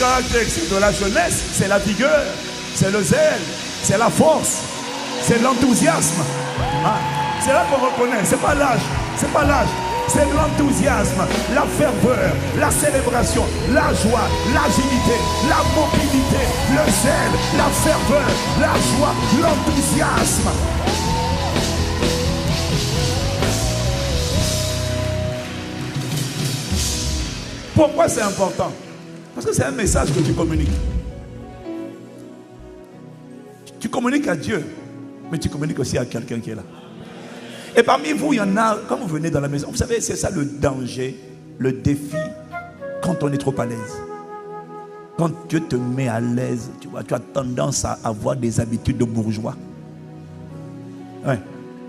caractéristiques de la jeunesse, c'est la vigueur, c'est le zèle, c'est la force, c'est l'enthousiasme. Ah, c'est là qu'on reconnaît, c'est pas l'âge, c'est pas l'âge. C'est l'enthousiasme, la ferveur, la célébration, la joie, l'agilité, la mobilité, le zèle, la ferveur, la joie, l'enthousiasme. Pourquoi c'est important? Parce que c'est un message que tu communiques. Tu communiques à Dieu, mais tu communiques aussi à quelqu'un qui est là. Et parmi vous, il y en a, quand vous venez dans la maison, vous savez, c'est ça le danger, le défi, quand on est trop à l'aise. Quand Dieu te met à l'aise, tu vois, tu as tendance à avoir des habitudes de bourgeois. Ouais.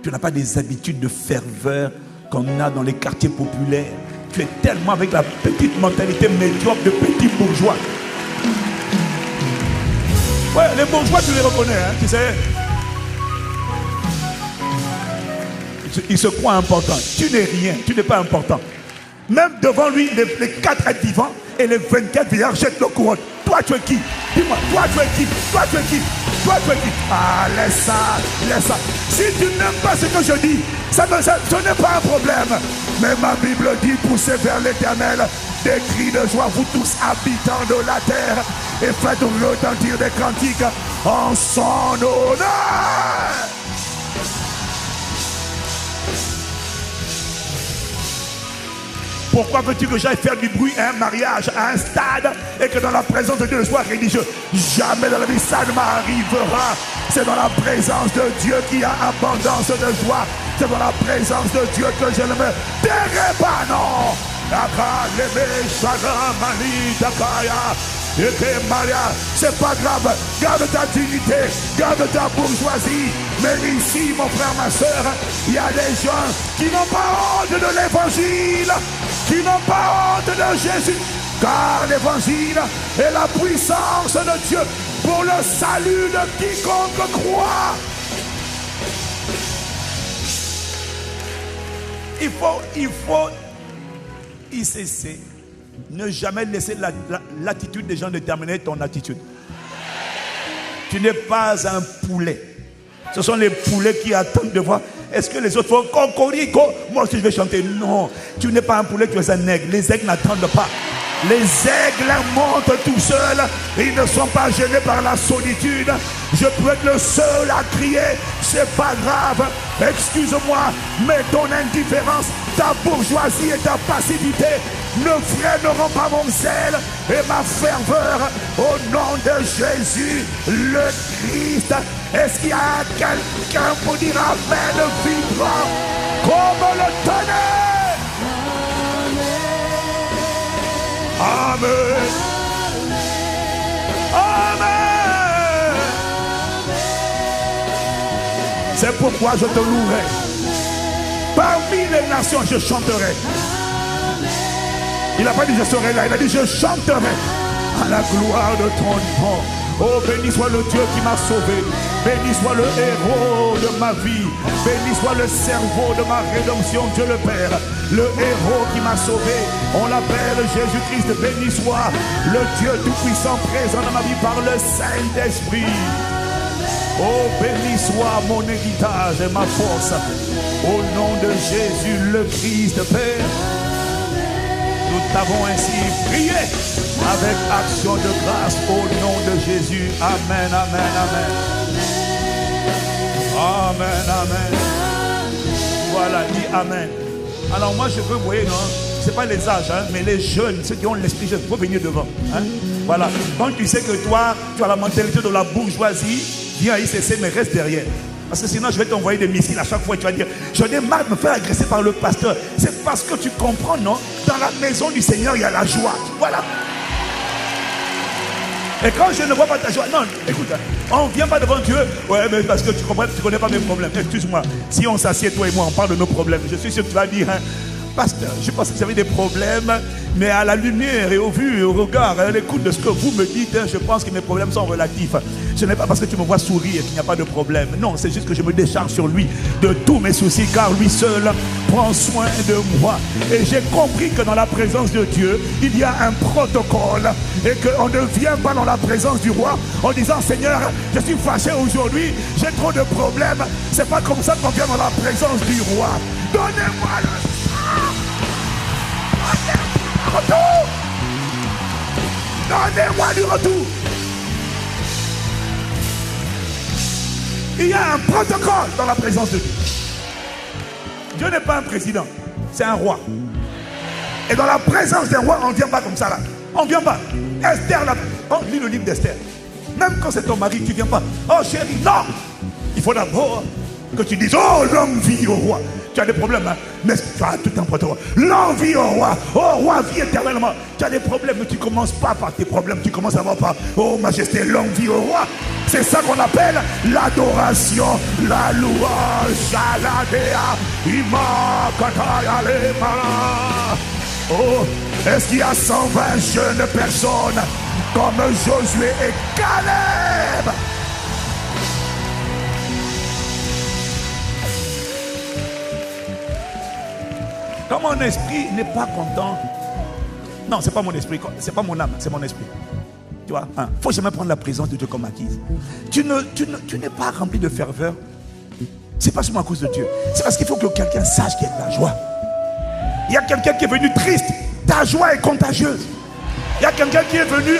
Tu n'as pas des habitudes de ferveur qu'on a dans les quartiers populaires. Tu es tellement avec la petite mentalité médiocre de petits bourgeois. Ouais, les bourgeois, tu les reconnais, hein, tu sais. Il se croit important. Tu n'es rien, tu n'es pas important. Même devant lui, les 4 êtres vivants et les 24 vieillards jettent le couronne. Toi, tu es qui? Dis-moi, toi, tu es qui? Toi, tu es qui? Toi, tu es qui? Ah, laisse ça, laisse ça. Si tu n'aimes pas ce que je dis, ce n'est pas un problème. Mais ma Bible dit, poussez vers l'Éternel des cris de joie, vous tous habitants de la terre, et faites retentir des cantiques en son honneur. Pourquoi veux-tu que j'aille faire du bruit à un mariage, à un stade, et que dans la présence de Dieu je sois religieux? Jamais dans la vie ça ne m'arrivera. C'est dans la présence de Dieu qu'il y a abondance de joie. C'est dans la présence de Dieu que je ne me tairai pas, non. C'est pas grave, garde ta dignité, garde ta bourgeoisie. Mais ici, mon frère, ma soeur, il y a des gens qui n'ont pas honte de l'évangile, qui n'ont pas honte de Jésus, car l'évangile est la puissance de Dieu pour le salut de quiconque croit. Il faut y cesser. Ne jamais laisser l'attitude des gens déterminer ton attitude. Tu n'es pas un poulet. Ce sont les poulets qui attendent de voir. Est-ce que les autres font cocorico? Moi aussi je vais chanter. Non, tu n'es pas un poulet, tu es un aigle. Les aigles n'attendent pas. Les aigles montent tout seuls. Ils ne sont pas gênés par la solitude. Je peux être le seul à crier. C'est pas grave. Excuse-moi, mais ton indifférence, ta bourgeoisie et ta passivité ne freineront pas mon zèle et ma ferveur. Au nom de Jésus, le Christ. Est-ce qu'il y a quelqu'un pour dire amen vibrant comme le tonnerre? Amen. Amen. C'est pourquoi je te louerai. Parmi les nations, je chanterai. Il n'a pas dit je serai là, il a dit je chanterai à la gloire de ton nom. Oh, béni soit le Dieu qui m'a sauvé. Béni soit le héros de ma vie. Béni soit le cerveau de ma rédemption, Dieu le Père. Le héros qui m'a sauvé. On l'appelle Jésus-Christ. Béni soit le Dieu tout-puissant présent dans ma vie par le Saint-Esprit. Oh, béni soit mon héritage et ma force. Au nom de Jésus le Christ, Père. Nous t'avons ainsi prié avec action de grâce au nom de Jésus. Amen, amen, amen. Amen, amen. Voilà, dis amen. Alors moi je veux, vous voyez, non, c'est pas les âges, hein, mais les jeunes, ceux qui ont l'esprit jeune, il faut venir devant. Hein. Voilà, quand tu sais que toi, tu as la mentalité de la bourgeoisie, viens ici, mais reste derrière. Parce que sinon je vais t'envoyer des missiles à chaque fois et tu vas dire j'en ai marre de me faire agresser par le pasteur. C'est parce que tu comprends, non? Dans la maison du Seigneur il y a la joie. Voilà. Et quand je ne vois pas ta joie, non, écoute, on ne vient pas devant Dieu. Ouais, mais parce que tu comprends, tu ne connais pas mes problèmes. Excuse-moi, si on s'assied toi et moi, on parle de nos problèmes. Je suis sûr que tu vas dire, hein, pasteur, je pense que vous avez des problèmes, mais à la lumière et au vu et au regard, à l'écoute de ce que vous me dites, je pense que mes problèmes sont relatifs. Ce n'est pas parce que tu me vois sourire qu'il n'y a pas de problème. Non, c'est juste que je me décharge sur lui de tous mes soucis, car lui seul prend soin de moi. Et j'ai compris que dans la présence de Dieu, il y a un protocole et qu'on ne vient pas dans la présence du roi en disant Seigneur, je suis fâché aujourd'hui, j'ai trop de problèmes. C'est pas comme ça qu'on vient dans la présence du roi. Donnez-moi le retour. Donnez-moi du retour. Il y a un protocole dans la présence de Dieu. Dieu n'est pas un président, c'est un roi. Et dans la présence d'un roi, on ne vient pas comme ça là. On ne vient pas. Esther, là, on lit le livre d'Esther. Même quand c'est ton mari, tu ne viens pas. Oh chérie, non. Il faut d'abord que tu dises, oh l'homme vit au roi. Tu as des problèmes, hein? Mais tu as tout un protocole. L'envie au roi. Oh roi, vie éternellement. Tu as des problèmes, mais tu ne commences pas par tes problèmes. Tu commences d'abord par, oh majesté, l'envie au roi. C'est ça qu'on appelle l'adoration, la louange. Shaladea, ima, kataya, lemala. Oh, est-ce qu'il y a 120 jeunes personnes comme Josué et Caleb? Quand mon esprit n'est pas content, non, c'est pas mon esprit, c'est pas mon âme, c'est mon esprit. Tu vois, il faut jamais prendre la présence de Dieu comme acquise. Tu n'es pas rempli de ferveur. C'est pas seulement à cause de Dieu. C'est parce qu'il faut que quelqu'un sache qu'il y a de la joie. Il y a quelqu'un qui est venu triste. Ta joie est contagieuse. Il y a quelqu'un qui est venu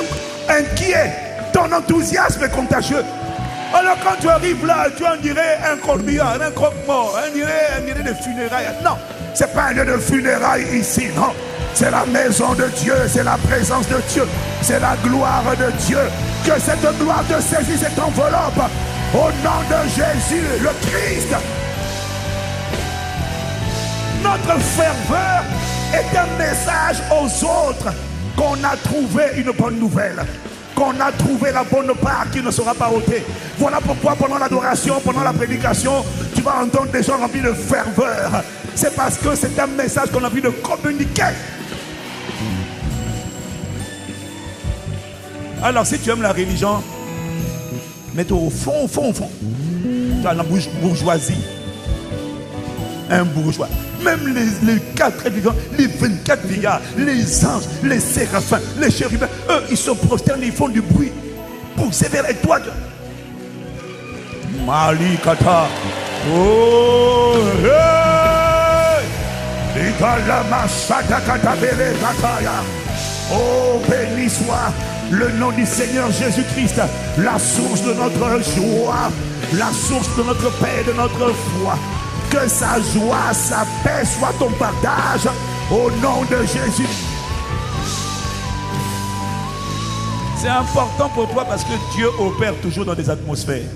inquiet. Ton enthousiasme est contagieux. Alors quand tu arrives là, tu en dirais un corbillard, un croque-mort, on dirait des funérailles. Non, c'est pas un lieu de funérailles ici, non. C'est la maison de Dieu, c'est la présence de Dieu, c'est la gloire de Dieu. Que cette gloire te saisisse et t'enveloppe. Au nom de Jésus, le Christ. Notre ferveur est un message aux autres qu'on a trouvé une bonne nouvelle, qu'on a trouvé la bonne part qui ne sera pas ôtée. Voilà pourquoi pendant l'adoration, pendant la prédication, tu vas entendre des gens remplis de ferveur. C'est parce que c'est un message qu'on a envie de communiquer. Alors si tu aimes la religion, mets-toi au fond. Tu as la bourgeoisie. Un bourgeois. Même les 4 vivants, les 24 vieillards, les anges, les séraphins, les chérubins, eux, ils se prosternent, ils font du bruit pour sévérer toi. Malikata. Oh, oh, béni soit le nom du Seigneur Jésus-Christ, la source de notre joie, la source de notre paix, de notre foi. Que sa joie, sa paix soit ton partage au nom de Jésus. C'est important pour toi parce que Dieu opère toujours dans des atmosphères.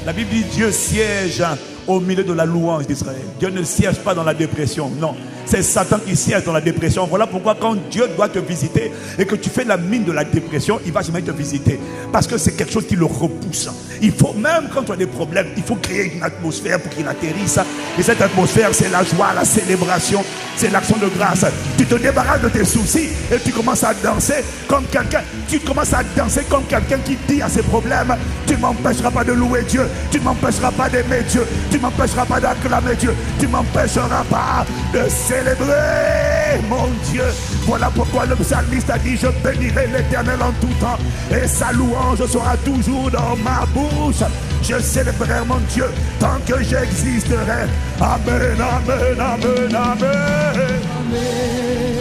La Bible dit Dieu siège au milieu de la louange d'Israël. Dieu ne siège pas dans la dépression, non. C'est Satan qui siège dans la dépression. Voilà pourquoi quand Dieu doit te visiter et que tu fais la mine de la dépression, il va jamais te visiter. Parce que c'est quelque chose qui le repousse. Il faut, même quand tu as des problèmes, il faut créer une atmosphère pour qu'il atterrisse. Et cette atmosphère, c'est la joie, la célébration, c'est l'action de grâce. Tu te débarrasses de tes soucis et tu commences à danser comme quelqu'un. Tu commences à danser comme quelqu'un qui dit à ses problèmes, tu ne m'empêcheras pas de louer Dieu, tu ne m'empêcheras pas d'aimer Dieu, tu ne m'empêcheras pas d'acclamer Dieu, tu ne m'empêcheras pas de célébrer mon Dieu. Voilà pourquoi le psalmiste a dit, je bénirai l'Éternel en tout temps et sa louange sera toujours dans ma bouche. Je célébrerai mon Dieu tant que j'existerai. Amen, amen, amen, amen.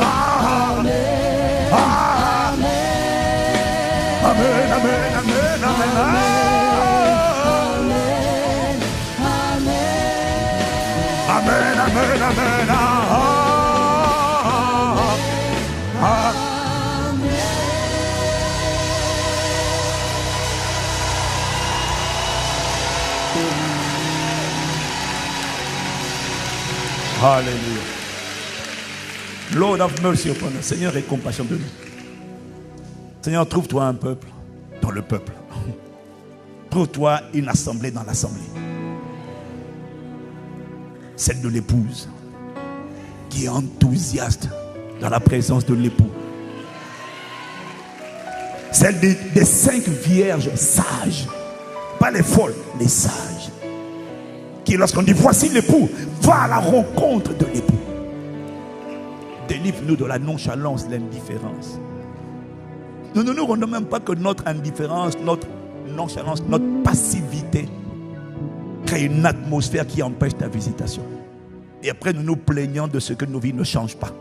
Amen. Amen, amen, amen, amen. Amen, amen, amen. Alléluia. Lord have mercy upon us. Seigneur, aie compassion de nous. Seigneur, trouve-toi un peuple dans le peuple. Trouve-toi une assemblée dans l'assemblée. Celle de l'épouse. qui est enthousiaste dans la présence de l'époux. Celle des 5 vierges sages, pas les folles, les sages, qui lorsqu'on dit voici l'époux, va à la rencontre de l'époux. Délivre-nous de la nonchalance, l'indifférence. Nous ne nous rendons même pas que notre indifférence, notre nonchalance, notre passivité crée une atmosphère qui empêche ta visitation. Et après, nous nous plaignons de ce que nos vies ne changent pas.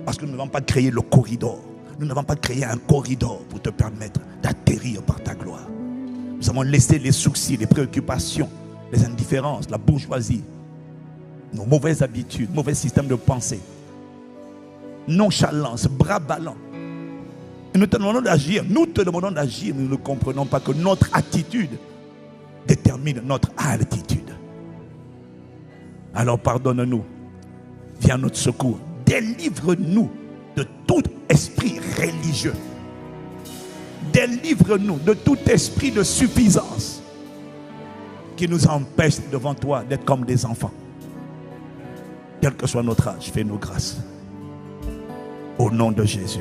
Parce que nous n'avons pas créé le corridor. Nous n'avons pas créé un corridor pour te permettre d'atterrir par ta gloire. Nous avons laissé les soucis, les préoccupations, les indifférences, la bourgeoisie, nos mauvaises habitudes, mauvais système de pensée, nonchalance, bras ballants. Et nous te demandons d'agir. Nous te demandons d'agir. Nous ne comprenons pas que notre attitude détermine notre altitude. Alors pardonne-nous. Viens à notre secours. Délivre-nous de tout esprit religieux. Délivre-nous de tout esprit de suffisance qui nous empêche devant toi d'être comme des enfants. Quel que soit notre âge, fais-nous grâce. Au nom de Jésus.